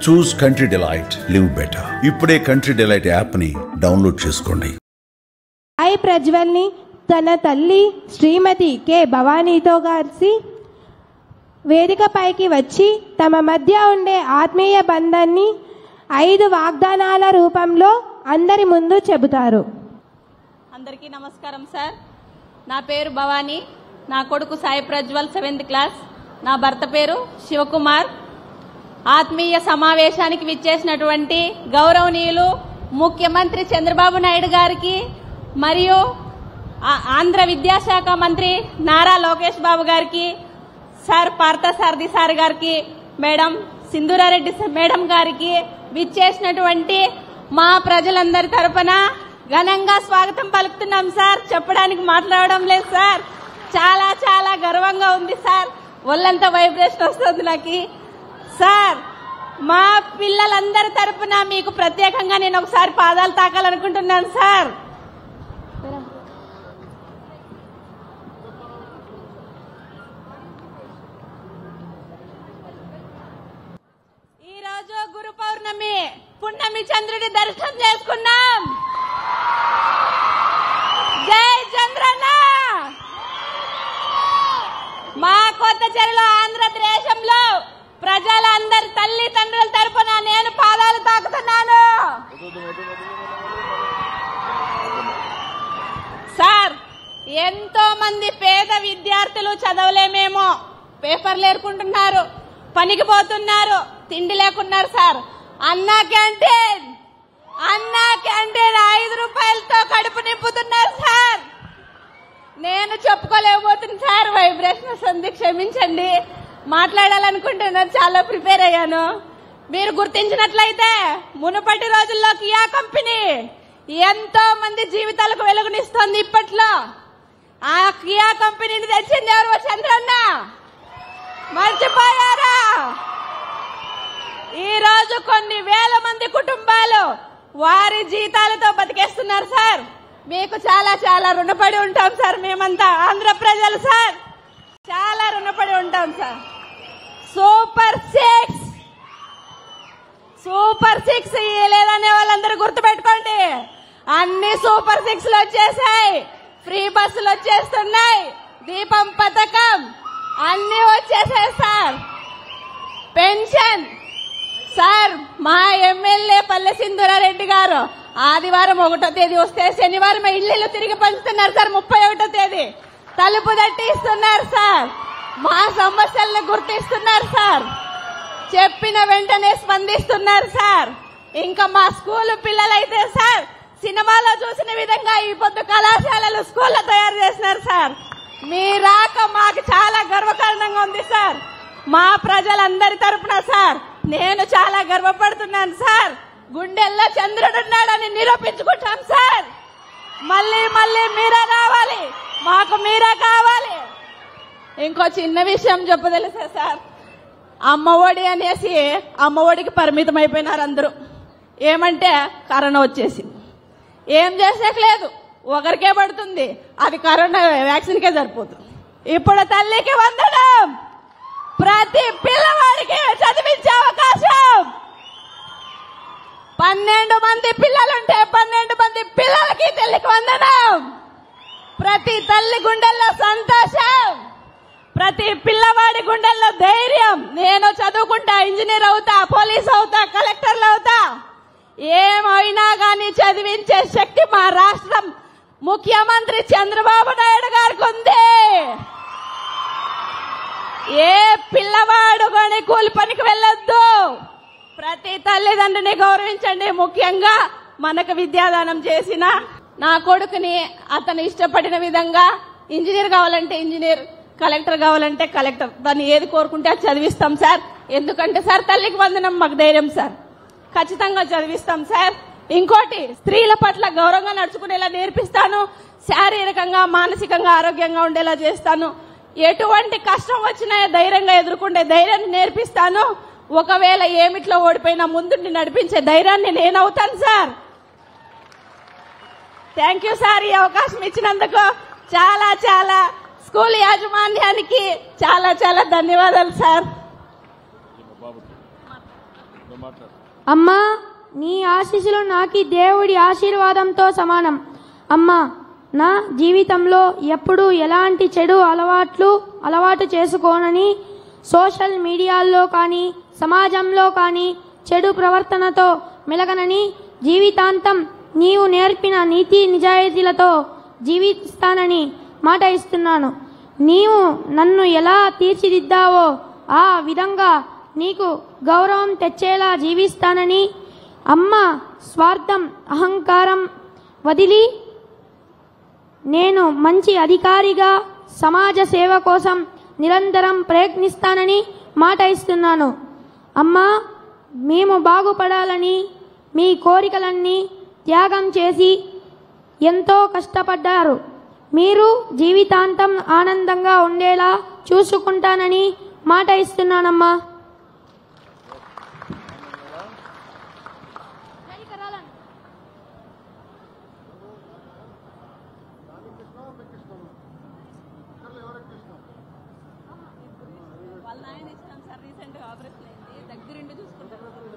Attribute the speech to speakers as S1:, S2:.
S1: చూస్ country delight, live better. ఇప్పుడే country delight app ని download చేసుకోండి.
S2: సాయి ప్రజ్వల్ని తన తల్లి శ్రీమతి కె భవానీతో కలిసి వేదికపైకి వచ్చి తమ మధ్య ఉండే ఆత్మీయ బంధాన్ని 5 వాగ్దానాల రూపంలో అందరి ముందు చెబుతారు.
S3: అందరికీ నమస్కారం సార్. నా పేరు భవానీ, నా కొడుకు సాయి ప్రజ్వల్ 7th క్లాస్, నా భర్త పేరు శివకుమార్. ఆత్మీయ సమావేశానికి విచ్చేసినటువంటి గౌరవనీయులు ముఖ్యమంత్రి చంద్రబాబు నాయుడు గారికి మరియు ఆంధ్ర విద్యాశాఖ మంత్రి నారా లోకేష్ బాబు గారికి, సార్ పార్థసారథి సార్ గారికి, మేడం సింధూరారెడ్డి మేడం గారికి విచ్చేసినటువంటి మా ప్రజలందరి తరపున ఘనంగా స్వాగతం పలుకుతున్నాం సార్. చెప్పడానికి మాట్లాడడం లేదు సార్. చాలా చాలా గర్వంగా ఉంది సార్. ఒళ్ళంతా వైబ్రేషన్ వస్తుంది నాకు సార్. మా పిల్లలందరి తరపున మీకు ప్రత్యేకంగా నేను ఒకసారి పాదాలు తాకాలనుకుంటున్నాను సార్. ఈరోజు గురు పౌర్ణమి, పున్నమి చంద్రుడి దర్శనం చేసుకున్నాం. జై చంద్రన్న. మా కొత్తచెరులో ఆంధ్రదేశంలో ప్రజలందరి తల్లి తండ్రుల తరపున నేను పాదాలు తాకుతున్నాను సార్. ఎంతో మంది పేద విద్యార్థులు చదవలేమేమో పేపర్లు ఏరుకుంటున్నారు, పనికి పోతున్నారు, తిండి లేకున్నారు సార్. అన్నా క్యాంటీన్ 5 రూపాయలతో కడుపు నింపుతున్నారు సార్. నేను చెప్పుకోలేకపోతుంది సార్, వైబ్రేషన్ వస్తుంది, క్షమించండి. మాట్లాడాలనుకుంటున్నాను, చాలా ప్రిపేర్ అయ్యాను. మీరు గుర్తించినట్లయితే మునుపటి రోజుల్లో కియా కంపెనీ ఎంతో మంది జీవితాలకు వెలుగునిస్తోంది. ఇప్పట్లో ఆ కియా కంపెనీని తెచ్చింది ఎవరు? చంద్రన్న. మర్చిపోయారా? ఈ రోజు కొన్ని వేల మంది కుటుంబాలు వారి జీతాలతో బతికేస్తున్నారు సార్. మీకు చాలా చాలా రుణపడి ఉంటాం సార్. మేమంతా ఆంధ్ర ప్రజలు సార్, చాలా రుణపడి ఉంటాం సార్. సూపర్ సిక్స్ లేదనే వాళ్ళందరూ గుర్తుపెట్టుకోండి. అన్ని సూపర్ 6లు వచ్చేసాయి. ఫ్రీ బస్సులు వచ్చేస్తున్నాయి, దీపం పథకం అన్ని వచ్చేసాయి సార్. పెన్షన్ సార్, మా ఎమ్మెల్యే పల్లె సింధూరారెడ్డి గారు ఆదివారం 1వ తేదీ వస్తే శనివారం ఇళ్లు తిరిగి పంచుతున్నారు సార్. 31వ తేదీ తలుపు తట్టి ఇస్తున్నారు సార్. మా సమస్యలను గుర్తిస్తున్నారు సార్. చెప్పిన వెంటనే స్పందిస్తున్నారు సార్. ఇంకా మా స్కూల్ పిల్లలైతే సార్ సినిమాలో చూసిన విధంగా ఈ పొద్దు కళాశాలలు స్కూల్లో తయారు చేస్తున్నారు సార్. మీ రాక మాకు చాలా గర్వకారణంగా ఉంది సార్. మా ప్రజలందరి తరపున సార్ నేను చాలా గర్వపడుతున్నాను సార్. గుండెల్లో చంద్రుడున్నాడని నిరూపించుకుంటాం సార్. మళ్ళీ మళ్ళీ మీరే రావాలి, మాకు మీరే కావాలి. ఇంకో చిన్న విషయం చెప్పదలిసా సార్. అమ్మఒడి అనేసి అమ్మఒడికి పరిమితం అయిపోయినారు అందరూ. ఏమంటే కరోనా వచ్చేసింది, ఏం చేసేకలేదు, ఒకరికే పడుతుంది, అది కరోనా వ్యాక్సిన్కే సరిపోతుంది. ఇప్పుడు తల్లికి వందనం, ప్రతి పిల్లవాడికి చదివించే అవకాశం. 12 మంది పిల్లలుంటే 12 మంది పిల్లలకి తల్లికి వందనం. ప్రతి తల్లి గుండెల్లో సంతోషం, ప్రతి పిల్లవాడి గుండెల్లో ధైర్యం. నేను చదువుకుంటా, ఇంజనీర్ అవుతా, పోలీస్ అవుతా, కలెక్టర్లు అవుతా, ఏమైనా కానీ చదివించే శక్తి మా రాష్ట్రం ముఖ్యమంత్రి చంద్రబాబు నాయుడు గారికి ఉంది. ఏ పిల్లవాడు కానీ కూలి పనికి వెళ్ళొద్దు. ప్రతి తల్లిదండ్రిని గౌరవించండి. ముఖ్యంగా మనకు విద్యాదానం చేసిన నా కొడుకుని అతను ఇష్టపడిన విధంగా ఇంజనీర్ కావాలంటే ఇంజనీర్, కలెక్టర్ కావాలంటే కలెక్టర్, దాన్ని ఏది కోరుకుంటే అది చదివిస్తాం సార్. ఎందుకంటే సార్ తల్లికి వందనం మాకు ధైర్యం సార్. ఖచ్చితంగా చదివిస్తాం సార్. ఇంకోటి, స్త్రీల పట్ల గౌరవంగా నడుచుకునేలా నేర్పిస్తాను. శారీరకంగా మానసికంగా ఆరోగ్యంగా ఉండేలా చేస్తాను. ఎటువంటి కష్టం వచ్చినా ధైర్యంగా ఎదుర్కొంటే ధైర్యాన్ని నేర్పిస్తాను. ఒకవేళ ఏమిట్లో ఓడిపోయినా ముందుండి నడిపించే ధైర్యాన్ని నేను అవుతాను సార్. థ్యాంక్ యూ సార్, ఈ అవకాశం ఇచ్చినందుకు చాలా చాలా. స్కూల్ యాజమాన్యానికి చాలా చాలా ధన్యవాదాలు సార్.
S4: అమ్మా, నీ ఆశీస్సులు నాకు దేవుడి ఆశీర్వాదంతో సమానం. అమ్మా, నా జీవితంలో ఎప్పుడూ ఎలాంటి చెడు అలవాటు చేసుకోనని, సోషల్ మీడియాల్లో కానీ సమాజంలో కానీ చెడు ప్రవర్తనతో మెలగనని, జీవితాంతం నీవు నేర్పిన నీతి నిజాయితీలతో జీవిస్తానని మాట ఇస్తున్నాను. నీవు నన్ను ఎలా తీర్చిదిద్దావో ఆ విధంగా నీకు గౌరవం తెచ్చేలా జీవిస్తానని, అమ్మ స్వార్థం అహంకారం వదిలి నేను మంచి అధికారిగా సమాజ సేవ కోసం నిరంతరం ప్రయత్నిస్తానని మాట ఇస్తున్నాను. అమ్మా, మేము బాగుపడాలని మీ కోరికలన్నీ త్యాగం చేసి ఎంతో కష్టపడ్డారు. మీరు జీవితాంతం ఆనందంగా ఉండేలా చూసుకుంటానని మాట ఇస్తున్నానమ్మా.
S3: వాళ్ళ నాయన ఇష్టం సార్, రీసెంట్ గా ఆపరేషన్ అయింది, దగ్గరుండి చూసుకుంటారు.